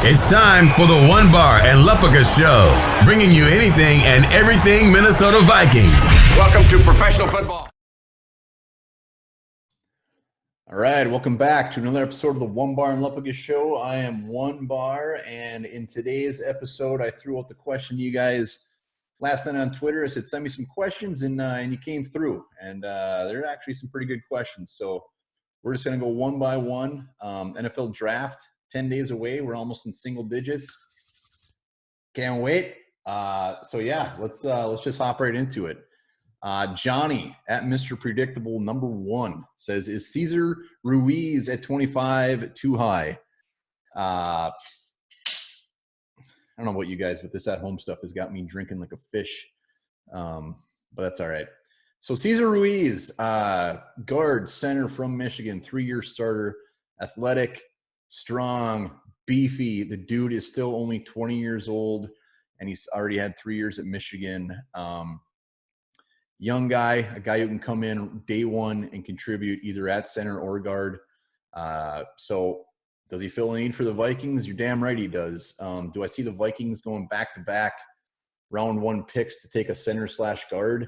It's time for the One Bar and Lupica Show, bringing you anything and everything Minnesota Vikings. Welcome to professional football. All right, welcome back to another episode of the One Bar and Lupica Show. I am One Bar, and in today's episode, I threw out the question to you guys last night on Twitter. I said, send me some questions, and you came through. And there are actually some pretty good questions. So we're just going to go one by one. NFL Draft, 10 days away. We're almost in single digits. Can't wait. So yeah, let's just hop right into it. Johnny at Mr. Predictable #1 says, is Cesar Ruiz at 25 too high? I don't know about you guys, but this at-home stuff has got me drinking like a fish. But that's all right. So Cesar Ruiz, guard, center from Michigan, 3-year starter, athletic, strong, beefy. The dude is still only 20 years old, and he's already had 3 years at Michigan. Young guy, a guy who can come in day one and contribute either at center or guard. So does he fill a need for the Vikings? You're damn right he does. Do I see the Vikings going back-to-back round one picks to take a center/guard?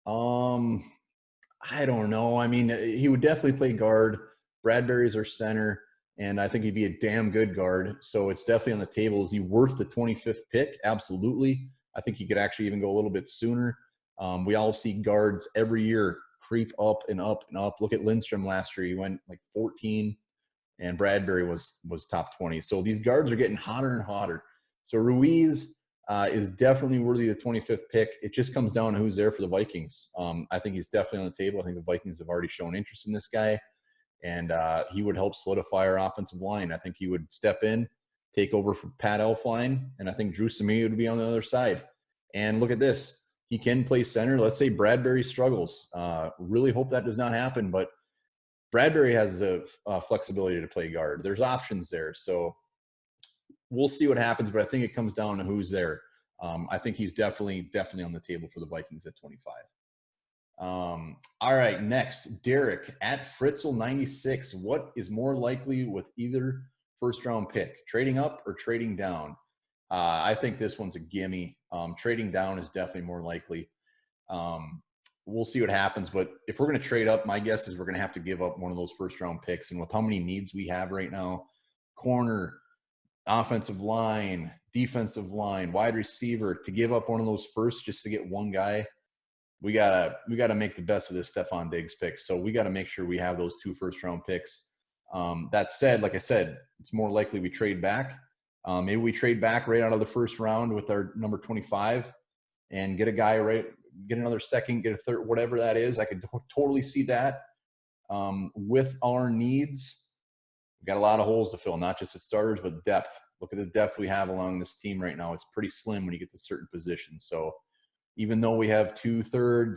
I don't know. I mean, he would definitely play guard. Bradbury's our center, and I think he'd be a damn good guard. So it's definitely on the table. Is he worth the 25th pick? Absolutely. I think he could actually even go a little bit sooner. We all see guards every year creep up and up and up. Look at Lindstrom last year. He went like 14, and Bradbury was top 20. So these guards are getting hotter and hotter. So Ruiz is definitely worthy of the 25th pick. It just comes down to who's there for the Vikings. I think he's definitely on the table. I think the Vikings have already shown interest in this guy, and he would help solidify our offensive line. I think he would step in, take over for Pat Elflein, and I think Drew Samia would be on the other side. And look at this. He can play center. Let's say Bradbury struggles. Really hope that does not happen, but Bradbury has the flexibility to play guard. There's options there. So we'll see what happens, but I think it comes down to who's there. I think he's definitely on the table for the Vikings at 25. All right, next, Derek at Fritzl96. What is more likely with either first-round pick, trading up or trading down? I think this one's a gimme. Trading down is definitely more likely. We'll see what happens, but if we're going to trade up, my guess is we're going to have to give up one of those first-round picks. And with how many needs we have right now, corner, offensive line, defensive line, wide receiver, to give up one of those first just to get one guy, we gotta make the best of this Stephon Diggs pick. So we got to make sure we have those 2 first-round picks. That said, like I said, it's more likely we trade back. Maybe we trade back right out of the first round with our number 25 and get a guy right, get another second, get a third, whatever that is. I could totally see that. With our needs, we've got a lot of holes to fill, not just at starters, but depth. Look at the depth we have along this team right now. It's pretty slim when you get to certain positions. So even though we have 2/3,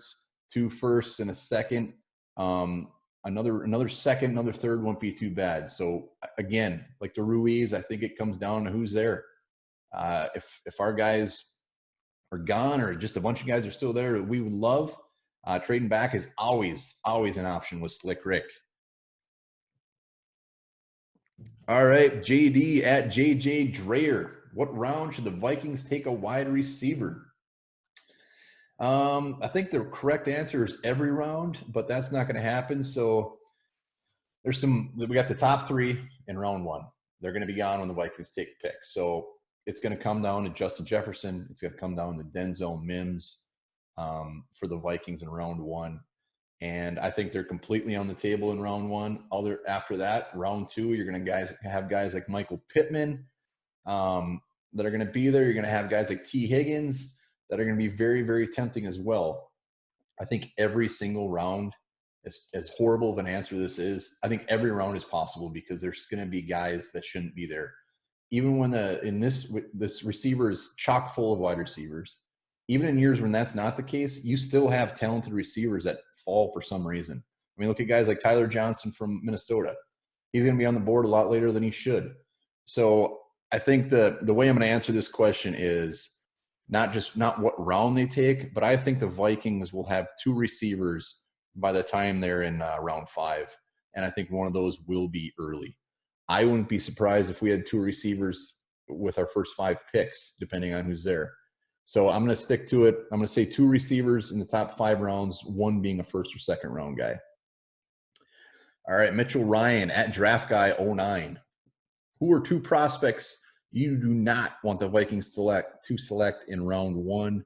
2 firsts, and a second, another second, another third won't be too bad. So again, like the Ruiz, I think it comes down to who's there. If our guys are gone or just a bunch of guys are still there, we would love. Trading back is always an option with Slick Rick. All right, JD at JJ Dreyer. What round should the Vikings take a wide receiver? I think the correct answer is every round, but that's not going to happen. So we got the top 3 in round 1. They're going to be gone when the Vikings take a pick. So it's going to come down to Justin Jefferson. It's going to come down to Denzel Mims for the Vikings in round 1. And I think they're completely on the table in round 1. After that, round 2, you're going to have guys like Michael Pittman that are going to be there. You're going to have guys like T. Higgins that are going to be very, very tempting as well. I think every single round, as horrible of an answer this is, I think every round is possible because there's going to be guys that shouldn't be there. Even when this receiver is chock full of wide receivers, even in years when that's not the case, you still have talented receivers that fall for some reason. I mean, look at guys like Tyler Johnson from Minnesota. He's going to be on the board a lot later than he should. So I think the way I'm going to answer this question is not what round they take, but I think the Vikings will have 2 receivers by the time they're in round 5. And I think one of those will be early. I wouldn't be surprised if we had 2 receivers with our first 5 picks, depending on who's there. So I'm going to stick to it. I'm going to say 2 receivers in the top 5 rounds, 1 being a first or second round guy. All right, Mitchell Ryan at Draft Guy 09. Who are 2 prospects you do not want the Vikings to select in round 1?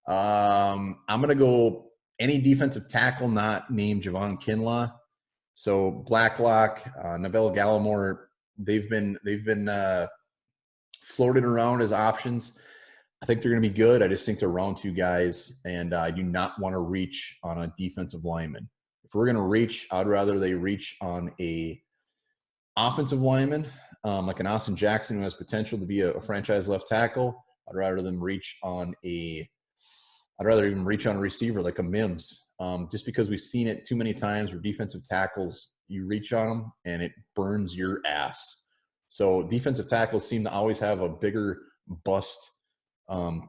I'm going to go any defensive tackle not named Javon Kinlaw. So Blacklock, Neville Gallimore, they've been floated around as options. I think they're going to be good. I just think they're round 2 guys, and I do not want to reach on a defensive lineman. If we're going to reach, I'd rather they reach on a offensive lineman, like an Austin Jackson who has potential to be a franchise left tackle. I'd rather even reach on a receiver like a Mims, just because we've seen it too many times where defensive tackles, you reach on them and it burns your ass. So defensive tackles seem to always have a bigger bust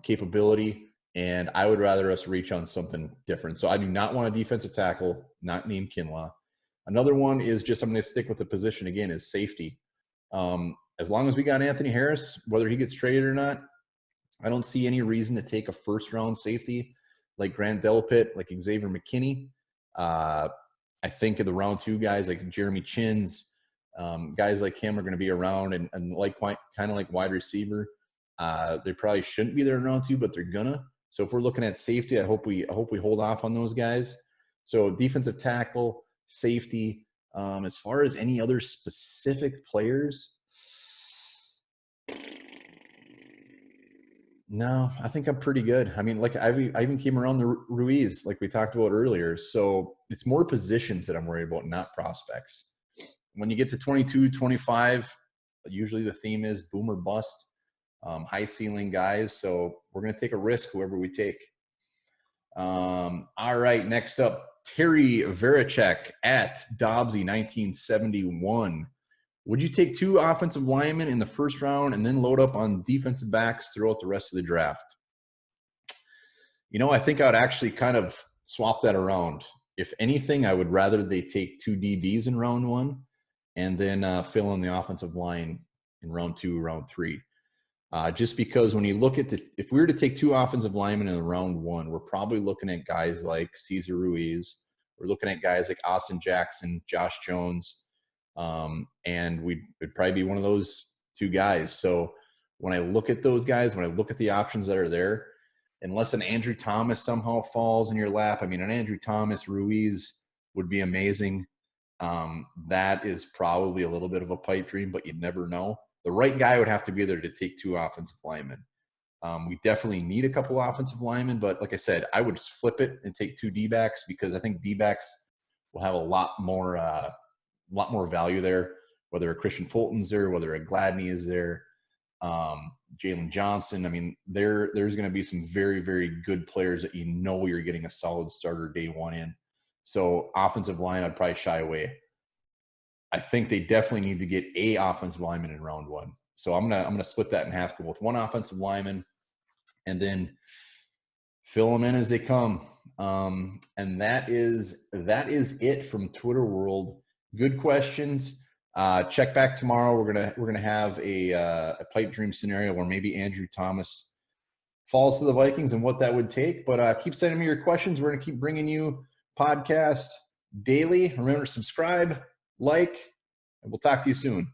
capability, and I would rather us reach on something different. So I do not want a defensive tackle not named Kinlaw. Another one is just, I'm going to stick with the position again, is safety. As long as we got Anthony Harris, whether he gets traded or not, I don't see any reason to take a first-round safety like Grant Delpit, like Xavier McKinney. I think of the round 2 guys like Jeremy Chins, guys like him are going to be around, and like kind of like wide receiver. They probably shouldn't be there in round 2, but they're gonna. So if we're looking at safety, I hope we hold off on those guys. So defensive tackle, safety. As far as any other specific players, no, I think I'm pretty good. I mean, like I even came around the Ruiz, like we talked about earlier. So it's more positions that I'm worried about, not prospects. When you get to 22, 25, usually the theme is boom or bust, high ceiling guys. So we're going to take a risk, whoever we take. All right, next up, Terry Verichek at Dobbsy 1971. Would you take 2 offensive linemen in the first round and then load up on defensive backs throughout the rest of the draft? You know, I think I would actually kind of swap that around. If anything, I would rather they take 2 DBs in round 1 and then fill in the offensive line in round 2, round 3. Just because when you look at if we were to take 2 offensive linemen in round 1, we're probably looking at guys like Cesar Ruiz. We're looking at guys like Austin Jackson, Josh Jones. And it'd probably be one of those 2 guys. So when I look at those guys, when I look at the options that are there, unless an Andrew Thomas somehow falls in your lap, I mean, an Andrew Thomas, Ruiz would be amazing. That is probably a little bit of a pipe dream, but you never know. The right guy would have to be there to take 2 offensive linemen. We definitely need a couple offensive linemen, but like I said, I would flip it and take 2 D-backs, because I think D-backs will have a lot more value there, whether a Christian Fulton's there, whether a Gladney is there, Jalen Johnson. I mean, there's going to be some very, very good players that you're getting a solid starter day 1 in. So offensive line, I'd probably shy away. I think they definitely need to get a offensive lineman in round 1. So I'm gonna split that in half, go with 1 offensive lineman, and then fill them in as they come. And that is it from Twitter world. Good questions. Check back tomorrow. We're gonna have a pipe dream scenario where maybe Andrew Thomas falls to the Vikings and what that would take. But keep sending me your questions. We're gonna keep bringing you podcasts daily. Remember to subscribe, like, and we'll talk to you soon.